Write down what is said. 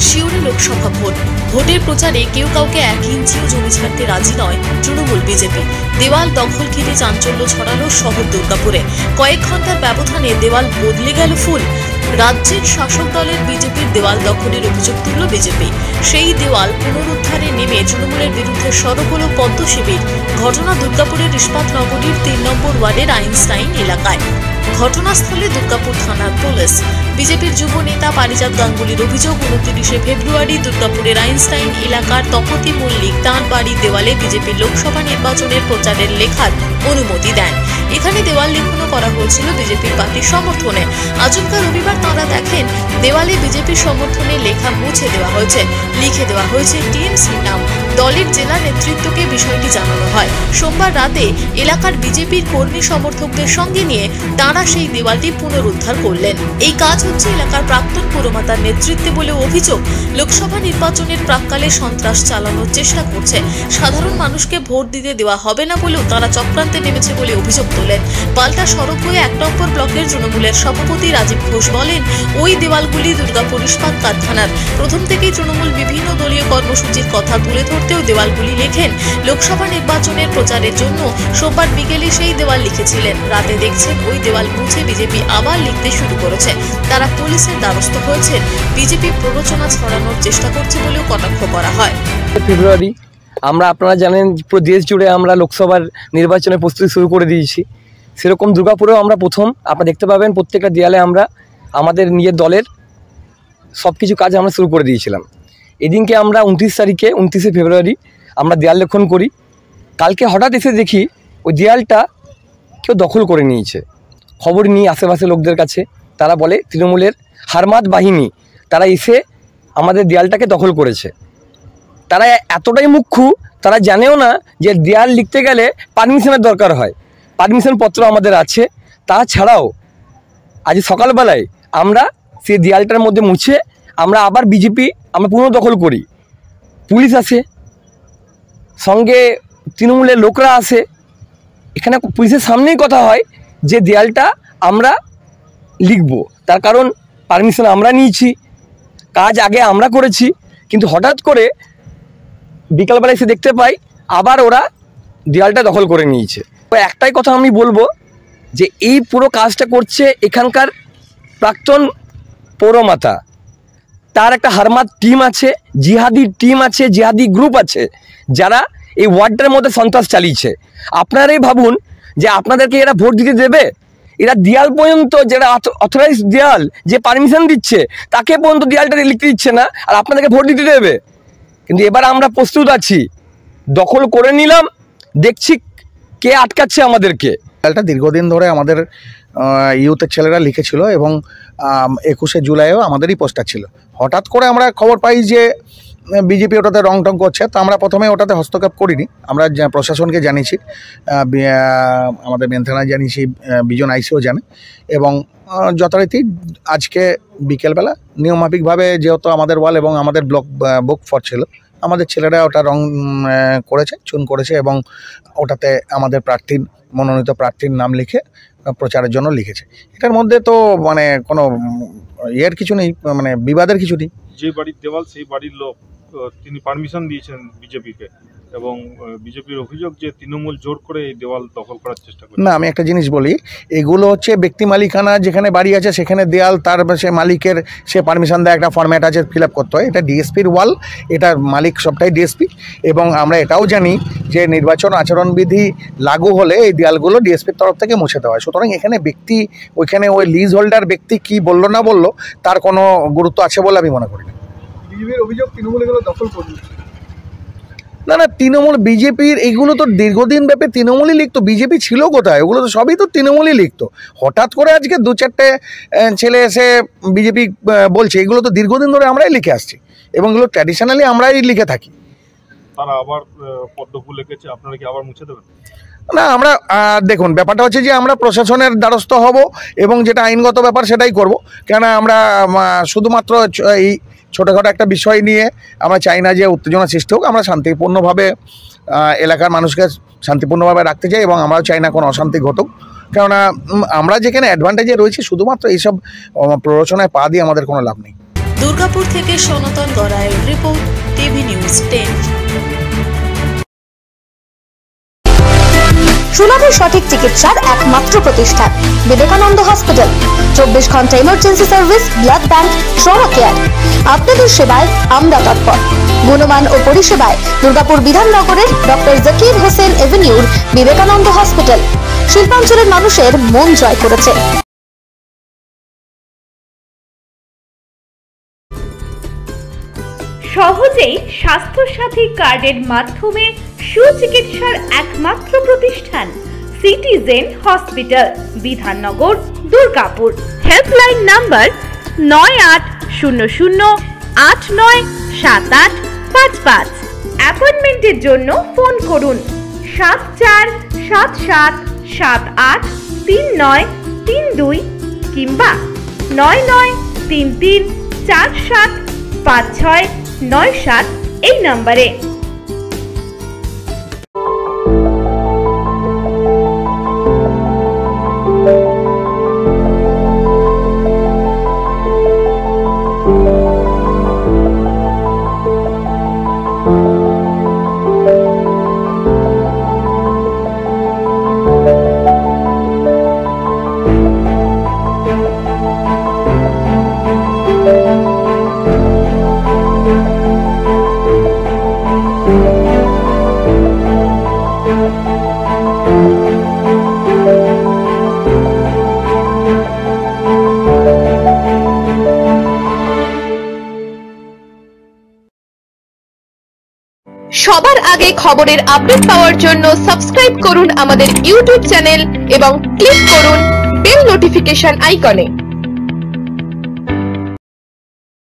শিউরে লোকসভা ভোটের প্রচারে কেউ কাউকে 1 ইঞ্চিও জমি ছাড়তে রাজি নয় তৃণমূল বিজেপি। দেওয়াল দখল ঘিরে চাঞ্চল্য ছড়ালো শহর দুর্গাপুরে। কয়েক ঘন্টার ব্যবধানে দেওয়াল বদলে গেল ফুল। রাজ্যের শাসক দলের বিজেপির দেওয়াল দখলের অভিযোগ তুলল বিজেপি। সেই দেওয়াল পুনরুদ্ধারে নেমে তৃণমূলের বিরুদ্ধে সরব হল পদ্ম শিবির। ঘটনা দুর্গাপুরের ইস্পাত নগরীর 3 নম্বর ওয়ার্ডের আইনস্টাইন এলাকায়। ঘটনাস্থলে দুর্গাপুর থানার পুলিশ। বিজেপির যুব নেতা পারিজাত গাঙ্গুলির অভিযোগ, 29শে ফেব্রুয়ারি দুর্গাপুরের আইনস্টাইন এলাকার তপতি মল্লিক তাঁর বাড়ির দেওয়ালে বিজেপির লোকসভা নির্বাচনের প্রচারের লেখার অনুমতি দেন। এখানে দেওয়াল লিখনও করা হয়েছিল বিজেপির পার্টির সমর্থনে। আচমকা রবিবার তাঁরা দেখেন দেওয়ালে বিজেপির সমর্থনে লেখা মুছে দেওয়া হয়েছে, লিখে দেওয়া হয়েছে টিএমসির নাম। দলের জেলা নেতৃত্বকে বিষয়টি জানানো হয়। সোমবার রাতে এলাকার বিজেপির কর্মী সমর্থকদের সঙ্গে নিয়ে তাঁরা সেই দেওয়ালটি পুনরুদ্ধার করলেন। এই কাজ হচ্ছে এলাকার প্রাক্তন পুরমাতার নেতৃত্বে বলে অভিযোগ। লোকসভা নির্বাচনের প্রাক্কালে সন্ত্রাস চালানোর চেষ্টা করছে। সাধারণ মানুষকে ভোট দিতে দেওয়া হবে না বলেও তারা চক্রান্তে নেমেছে বলে অভিযোগ তোলেন। পাল্টা সরব হয়ে 1 নম্বর ব্লকের তৃণমূলের সভাপতি রাজীব ঘোষ বলেন, ওই দেওয়ালগুলি দুর্গাপুর ইস্পাত কারখানার। প্রথম থেকেই তৃণমূল বিভিন্ন দলীয় কর্মসূচির কথা তুলে ধরতেও দেওয়ালগুলি লেখেন। লোকসভা নির্বাচনের প্রচারের জন্য সোমবার বিকেলে সেই দেওয়াল লিখেছিলেন। রাতে দেখছেন ওই দেওয়াল মুছে বিজেপি আবার লিখতে শুরু করেছে। তারা পুলিশের দ্বারস্থ হয়েছেন। বিজেপি প্ররোচনা ছড়ানোর চেষ্টা করছে বলেও কটাক্ষ করা হয়। ফেব্রুয়ারি আমরা, আপনারা জানেন, পুরো দেশ জুড়ে আমরা লোকসভার নির্বাচনের প্রস্তুতি শুরু করে দিয়েছি। সেরকম দুর্গাপুরেও আমরা প্রথম, আপনারা দেখতে পাবেন প্রত্যেকটা দেয়ালে আমরা আমাদের নিজের দলের সব কিছু কাজ আমরা শুরু করে দিয়েছিলাম। এদিনকে আমরা 29শে ফেব্রুয়ারি আমরা দেয়াল লেখন করি। কালকে হঠাৎ এসে দেখি ওই দেয়ালটা কেউ দখল করে নিয়েছে। খবর নিই আশেপাশে লোকদের কাছে, তারা বলে তৃণমূলের হারমাত বাহিনী তারা এসে আমাদের দেয়ালটাকে দখল করেছে। তারা এতটাই মুখ্য, তারা জানেও না যে দেয়াল লিখতে গেলে পারমিশনের দরকার হয়। পারমিশন পত্র আমাদের আছে। তাছাড়াও আজ সকালবেলায় আমরা সেই দেয়ালটার মধ্যে মুছে আমরা আবার বিজেপি আমরা পুনর্দখল করি। পুলিশ আসে, সঙ্গে তৃণমূলের লোকরা আসে। এখানে পুলিশের সামনেই কথা হয় যে দেয়ালটা আমরা লিখব, তার কারণ পারমিশন আমরা নিয়েছি, কাজ আগে আমরা করেছি। কিন্তু হঠাৎ করে বিকালবেলা এসে দেখতে পাই আবার ওরা দেয়ালটা দখল করে নিয়েছে। তো একটাই কথা আমি বলবো যে এই পুরো কাজটা করছে এখানকার প্রাক্তন পৌরমাতা। তার একটা হারমাত টিম আছে, জিহাদি টিম আছে, জিহাদি গ্রুপ আছে, যারা এই ওয়ার্ডটার মধ্যে সন্ত্রাস চালিয়েছে। আপনারাই ভাবুন যে আপনাদেরকে এরা ভোট দিতে দেবে? এরা দেয়াল পর্যন্ত, যেটা অথরাইজ দেয়াল, যে পারমিশন দিচ্ছে তাকে পর্যন্ত দেয়ালটা লিখতে দিচ্ছে না, আর আপনাদেরকে ভোট দিতে দেবে? কিন্তু এবার আমরা প্রস্তুত আছি, দখল করে নিলাম, দেখছি কে আটকাচ্ছে আমাদেরকে। দেয়ালটা দীর্ঘদিন ধরে আমাদের ইউথের ছেলেরা লিখেছিল এবং 21শে জুলাইও আমাদেরই পোস্টার ছিল। হঠাৎ করে আমরা খবর পাই যে বিজেপি ওটাতে রং টং করছে। তো আমরা প্রথমে ওটাতে হস্তক্ষেপ করিনি, আমরা প্রশাসনকে জানিয়েছি, আমাদের মেন থানায় জানিয়েছি, বিজন আইসিও জানে। এবং যথারীতি আজকে বিকেলবেলা নিয়মমাফিকভাবে, যেহেতু আমাদের ওয়াল এবং আমাদের ব্লক বুক ফর ছিল, আমাদের ছেলেরা ওটা রং করেছে, চুন করেছে এবং ওটাতে আমাদের প্রার্থীর, মনোনীত প্রার্থীর নাম লিখে প্রচারের জন্য লিখেছে। এটার মধ্যে তো মানে কোনো ইয়ের কিছু নেই, মানে বিবাদের কিছু নেই। যে বাড়ির দেওয়াল সেই বাড়ির লোক, তিনি পারমিশন দিয়েছেন বিজেপিকে, এবং বিজেপির অভিযোগ যে তৃণমূল জোর করে এই দেওয়াল দখল করার চেষ্টা করে। না, আমি একটা জিনিস বলি, এগুলো হচ্ছে ব্যক্তি মালিকানা, যেখানে বাড়ি আছে সেখানে দেয়াল তার সে মালিকের, সে পারমিশন দেয়, একটা ফরম্যাট আছে, ফিল আপ করতে হয়। এটা ডিএসপির ওয়াল, এটা মালিক সবটাই ডিএসপি। এবং আমরা এটাও জানি যে নির্বাচন আচরণবিধি লাগু হলে এই দেয়ালগুলো ডিএসপির তরফ থেকে মুছে দেওয়া হয়। সুতরাং এখানে ব্যক্তি, ওইখানে ওই লিজ হোল্ডার ব্যক্তি কি বললো না বললো তার কোনো গুরুত্ব আছে বলে আমি মনে করি না। বিজেপির অভিযোগ তৃণমূল এগুলো দখল করবে। না না, তৃণমূল, বিজেপির এগুলো তো দীর্ঘদিন ব্যাপী তৃণমূলই লিখতো। বিজেপি ছিল কোথায়? ওগুলো তো সবই তো তৃণমূলই লিখতো। হঠাৎ করে আজকে 2-4টে ছেলে এসে বিজেপি বলছে, এগুলো তো দীর্ঘদিন ধরে আমরাই লিখে আসছি এবং এগুলো ট্র্যাডিশনালি আমরাই লিখে থাকি। তারা আবার পদ্মফুল লিখেছে, আপনারা কি আবার মুছে দেবেন? না, আমরা দেখুন, ব্যাপারটা হচ্ছে যে আমরা প্রশাসনের দ্বারস্থ হব এবং যেটা আইনগত ব্যাপার সেটাই করব। কেন আমরা শুধুমাত্র এই ছোটোখাটো একটা বিষয় নিয়ে আমরা চাই না যে উত্তেজনা সৃষ্টি হোক। আমরা শান্তিপূর্ণভাবে এলাকার মানুষকে শান্তিপূর্ণভাবে রাখতে চাই এবং আমরাও চাই না কোনো অশান্তি ঘটুক। কেননা আমরা যেখানে অ্যাডভান্টেজে রয়েছি, শুধুমাত্র এইসব প্ররোচনায় পা দিয়ে আমাদের কোনো লাভ নেই। দুর্গাপুর থেকে সনাতন গড়াইয়ের রিপোর্ট, টিভি নিউজ 10। সুলভে সঠিক চিকিৎসার একমাত্র প্রতিষ্ঠান বিবেকানন্দ হসপিটাল। 24 ঘন্টা emergency service, blood bank, trauma care. আপনাদের সেবায় আমরা তৎপর। গুণমান ও পরিষেবায় দুর্গাপুর বিধাননগরের ডক্টর জাকির হোসেন এভিনিউর বিবেকানন্দ হসপিটাল শিল্পাঞ্চলের মানুষের মন জয় করেছে। সহজেই স্বাস্থ্যসাথী কার্ডের মাধ্যমে সুচিকিৎসার একমাত্র প্রতিষ্ঠান citizen hospital, Bidhannagar, Durgapur. Helpline number 9800897855। অ্যাপয়েন্টমেন্টের জন্য ফোন করুন 7477783932 কিংবা 9933475697 এই নম্বরে। সবার আগে খবরের আপডেট পাওয়ার জন্য সাবস্ক্রাইব করুন আমাদের ইউটিউব চ্যানেল এবং ক্লিক করুন বেল নোটিফিকেশন আইকনে।